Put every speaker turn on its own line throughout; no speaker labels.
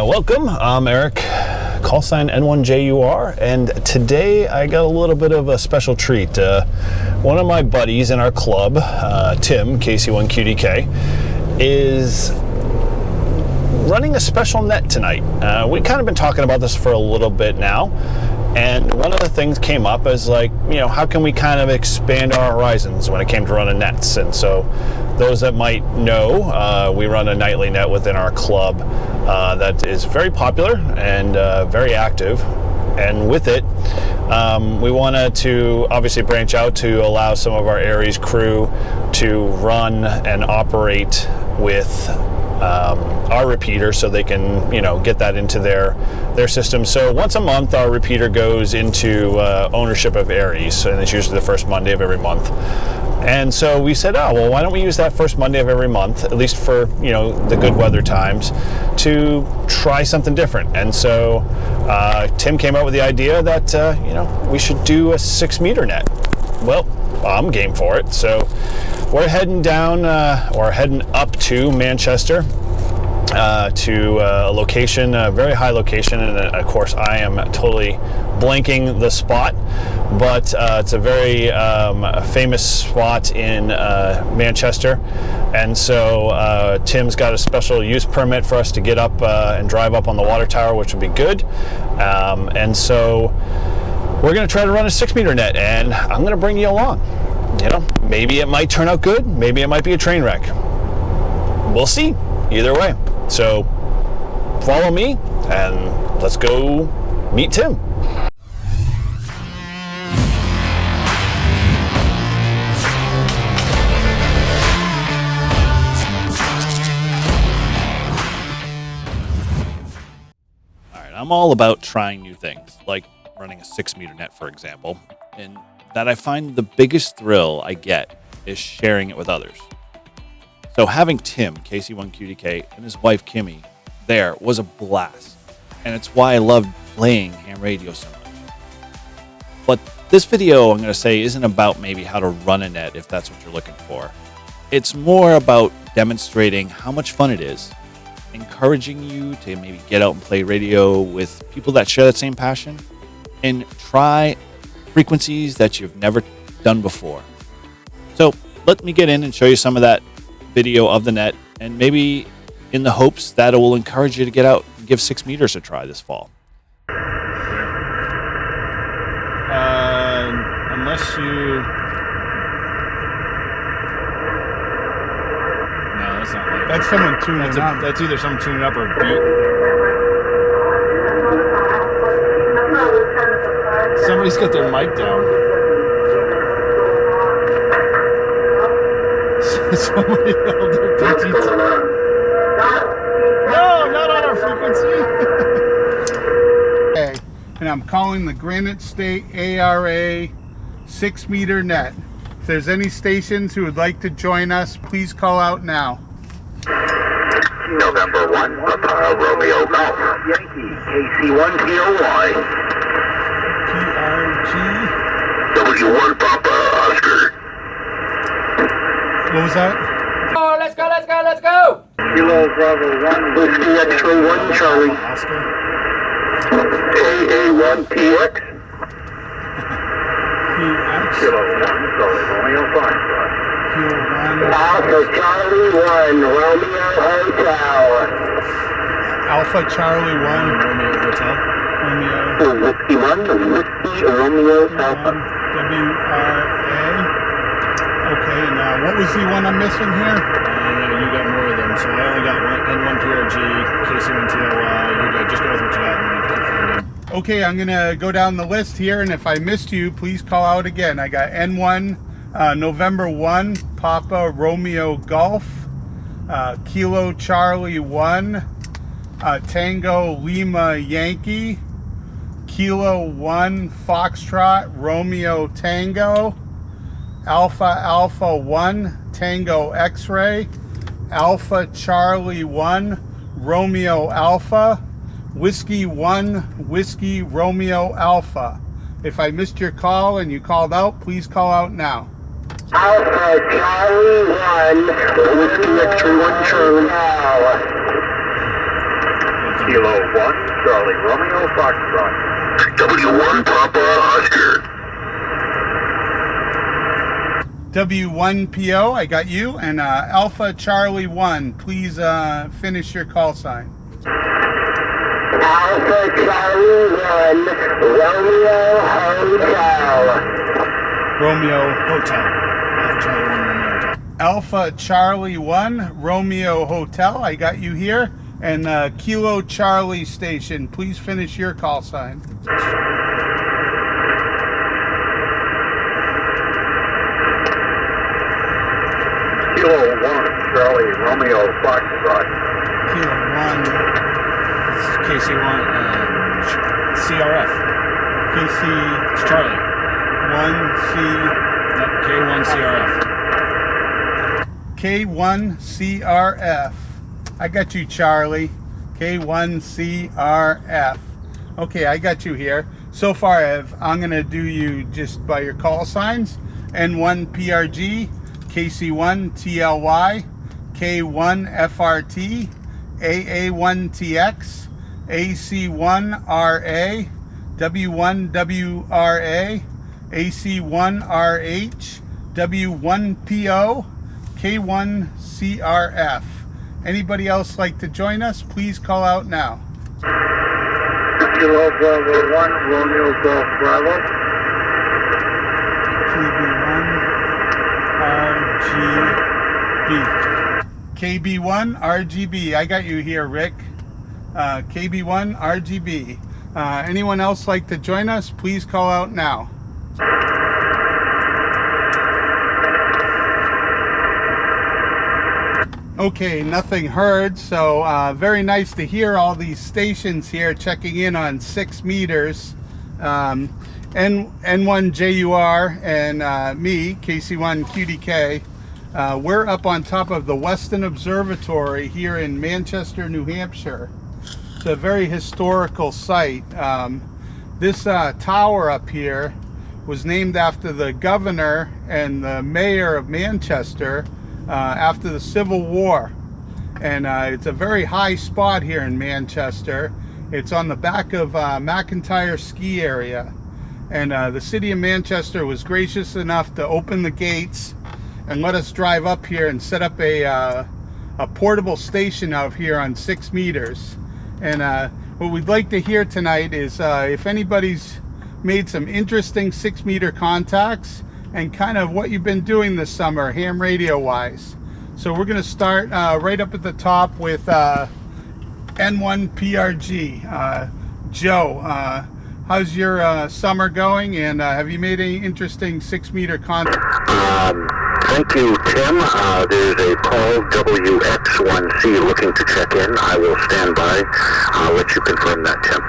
Welcome, I'm Eric, call sign N1JUR, and today I got a little bit of a special treat. One of my buddies in our club, Tim, KC1QDK, is running a special net tonight. We've kind of been talking about this for a little bit now, and one of the things came up as like, you know, how can we kind of expand our horizons when it came to running nets? And so those that might know, we run a nightly net within our club that is very popular and very active. And with it, we wanted to obviously branch out to allow some of our Aries crew to run and operate with our repeater, so they can, you know, get that into their system. So once a month, our repeater goes into ownership of Aries, and it's usually the first Monday of every month. And so we said, oh, well, why don't we use that first Monday of every month, at least for, you know, the good weather times, to try something different. And so Tim came up with the idea that, you know, we should do a 6-meter net. Well, I'm game for it. So we're heading down, or heading up to Manchester, to a location, a very high location, and of course I am totally blanking the spot, but it's a very famous spot in Manchester, and so Tim's got a special use permit for us to get up and drive up on the water tower, which would be good, and so we're going to try to run a 6-meter net, and I'm going to bring you along. You know, maybe it might turn out good, maybe it might be a train wreck. We'll see, either way. So follow me and let's go meet Tim. All right, I'm all about trying new things, like running a 6-meter net, for example, and that I find the biggest thrill I get is sharing it with others. So having Tim, KC1QDK, and his wife Kimmy there was a blast, and it's why I love playing ham radio so much. But this video, I'm going to say, isn't about maybe how to run a net if that's what you're looking for. It's more about demonstrating how much fun it is, encouraging you to maybe get out and play radio with people that share that same passion, and try frequencies that you've never done before. So let me get in and show you some of that video of the net, and maybe in the hopes that it will encourage you to get out and give 6 meters a try this fall. Unless you... No, that's not like...
That's someone tuning up.
That's either someone tuning up or a beat. Somebody's got their mic down. Somebody held their PTT. No, not on our frequency.
Okay, and I'm calling the Granite State ARA 6-meter net. If there's any stations who would like to join us, please call out now.
November 1, Papa Romeo Golf, Yankee, KC1QDK.
PRG.
W1 Papa Oscar.
What was that?
Oh, let's go, let's go, let's go!
Kilo Bravo 1, Whiskey X-ray 1 Charlie.
Oscar.
AA1PX.
PX.
Kilo 1, Charlie Romeo 5.
Kilo 1.
Alpha Charlie 1, Romeo Hotel.
Alpha Charlie 1.
Romeo Hotel.
Romeo.
Whiskey 1, Whiskey Romeo Alpha.
WRA. Okay, and what was the one I'm missing here?
You got more of them, so I only got one N1PRG, KC1TLY. You're good. Just go with what you got and then keep finding.
Okay, I'm gonna go down the list here, and if I missed you, please call out again. I got N1, November 1, Papa Romeo Golf, Kilo Charlie 1, Tango Lima Yankee, Kilo 1 Foxtrot Romeo Tango, Alpha 1 Tango X-ray, Alpha Charlie 1 Romeo Alpha, Whiskey 1 Whiskey Romeo Alpha. If I missed your call and you called out, please call out now.
Alpha Charlie 1, Whiskey X-ray 1 Charlie. Kilo 1, Charlie Romeo, Foxtrot. W1, Papa, Oscar.
W1PO, I got you. And Alpha Charlie 1, please finish your call sign.
Alpha Charlie 1, Romeo Hotel.
Romeo Hotel. Alpha Charlie 1 Romeo Hotel.
Alpha Charlie 1, Romeo Hotel, I got you here. And Kilo Charlie Station, please finish your call sign.
Kilo 1, Charlie Romeo, Foxtrot.
Kilo 1,
KC1 CRF.
KC
It's Charlie.
1C,
K1 CRF.
K1 CRF. I got you, Charlie. K1 CRF. Okay, I got you here. So far, I'm going to do you just by your call signs. N1 PRG, KC1 TLY, K1 FRT, AA1 TX, AC1 RA, W1 WRA, AC1 RH, W1 PO, K1 CRF. Anybody else like to join us? Please call out now.
Kilo Bravo 1, Romeo Golf Bravo.
KB1 RGB. I got you here, Rick. KB1 RGB. Anyone else like to join us? Please call out now. Okay, nothing heard, so very nice to hear all these stations here checking in on 6 meters. N1JUR and me, KC1QDK, we're up on top of the Weston Observatory here in Manchester, New Hampshire. It's a very historical site. This tower up here was named after the governor and the mayor of Manchester after the Civil War. And it's a very high spot here in Manchester. It's on the back of McIntyre ski area. And the city of Manchester was gracious enough to open the gates and let us drive up here and set up a portable station out here on 6 meters. And what we'd like to hear tonight is if anybody's made some interesting 6 meter contacts and kind of what you've been doing this summer ham radio wise. So we're going to start right up at the top with N1 PRG. Joe, how's your summer going, and have you made any interesting 6 meter contacts?
Thank you, Tim. There's a call WX1C looking to check in. I will stand by. I'll let you confirm that, Tim.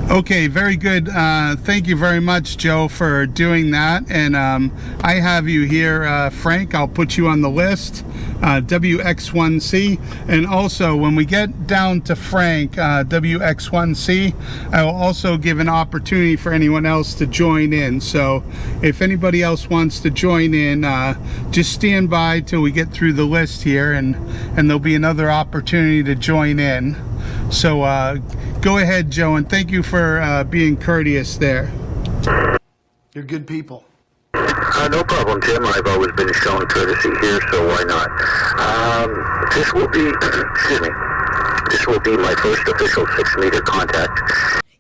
Okay, very good. Thank you very much, Joe, for doing that. And I have you here, Frank. I'll put you on the list, WX1C. And also, when we get down to Frank, WX1C, I will also give an opportunity for anyone else to join in. So if anybody else wants to join in, just stand by till we get through the list here, and there'll be another opportunity to join in. So go ahead, Joe, and thank you for being courteous there.
You're good people.
No problem, Tim. I've always been shown courtesy here, so why not? This will be, excuse me, this will be my first official 6 meter contact.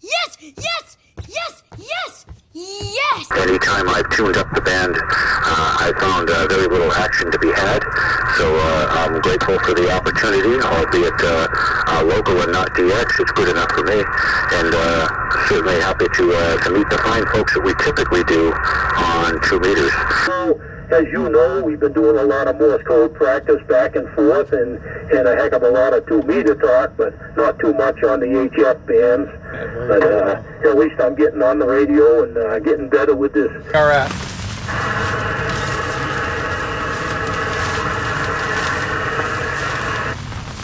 Yes, yes, yes, yes, yes!
Anytime I've tuned up the band, I found very little action to be had, so I'm grateful for the opportunity, albeit local and not DX. It's good enough for me, and certainly happy to meet the fine folks that we typically do on 2 meters. As you know, we've been doing a lot of Morse code practice back and forth, and a heck of a lot of 2 meter talk, but not too much on the HF bands. But at least I'm getting on the radio and getting better with this.
All right.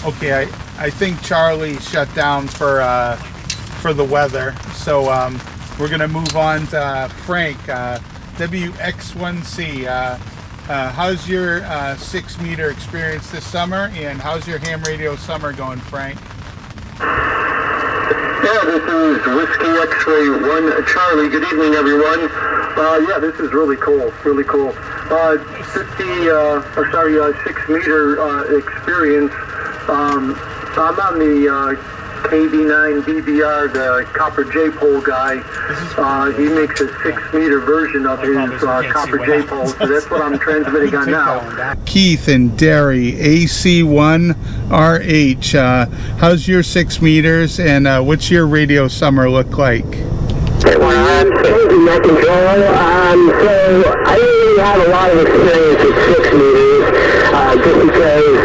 Okay, I think Charlie shut down for the weather, so we're gonna move on to Frank, WX1C. How's your 6 meter experience this summer, and how's your ham radio summer going, Frank?
Yeah, this is Whiskey X-Ray 1 Charlie. Good evening, everyone. Yeah, this is really cool, really cool. 6 meter experience. I'm on the KB9 DVR, the copper J-pole guy. He makes a 6 meter version of his copper J-pole, so that's what I'm transmitting on now.
Keith and Derry, AC1RH. How's your 6 meters, and what's your radio summer look like?
I'm changing my control. So I don't really have a lot of experience with 6 meters, just because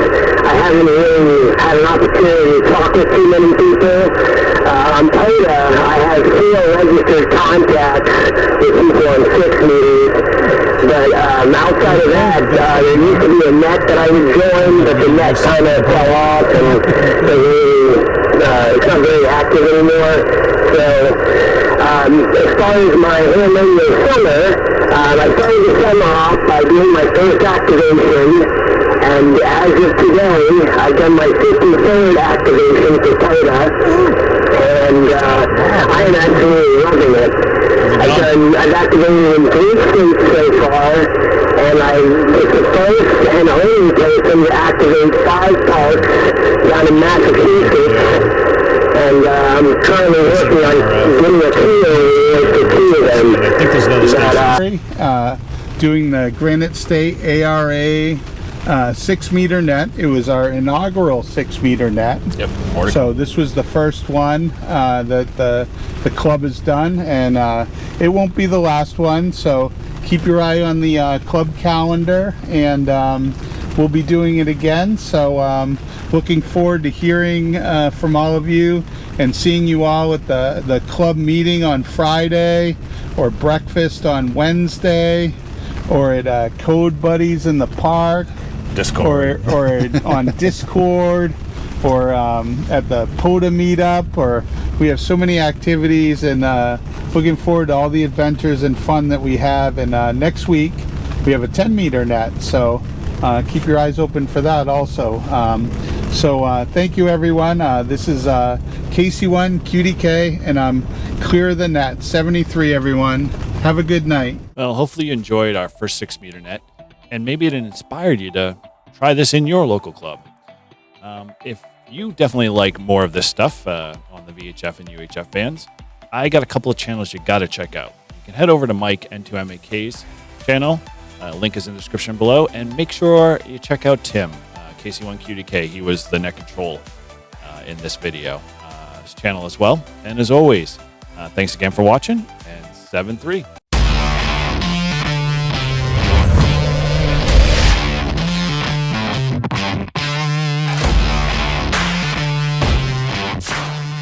I haven't really had an opportunity to talk with too many people. On POTA, I have 4 registered contacts with people on 6 meters. But outside of that, there used to be a net that I would join, but the net kind of fell off, and it's not very active anymore. So as far as my handling this summer, I started the summer off by doing my first activation, and as of today, I've done my 53rd activation for POTA, and I am absolutely loving it. I've activated in 3 states so far, and I was the first and only person to activate 5 parks down in Massachusetts. And I'm currently working on getting a PO for 2 of them.
I think there's another station.
Doing the Granite State ARA 6 meter net. It was our inaugural 6 meter net.
Yep.
So this was the first one that the club has done, and it won't be the last one. So keep your eye on the club calendar, and we'll be doing it again. So looking forward to hearing from all of you and seeing you all at the club meeting on Friday, or breakfast on Wednesday, or at Code Buddies in the park,
Discord,
or on Discord, or at the POTA meetup. Or we have so many activities, and looking forward to all the adventures and fun that we have. And next week we have a 10 meter net, so keep your eyes open for that also. Thank you, everyone. This is KC1QDK, and I'm clear of the net. 73, everyone. Have a good night.
Well, hopefully you enjoyed our first 6 meter net, and maybe it inspired you to try this in your local club. If you definitely like more of this stuff on the VHF and UHF bands, I got a couple of channels you got to check out. You can head over to Mike N2MAK's channel. Link is in the description below, and make sure you check out Tim, KC1QDK. He was the net control in this video, his channel as well. And as always, thanks again for watching, and 7-3.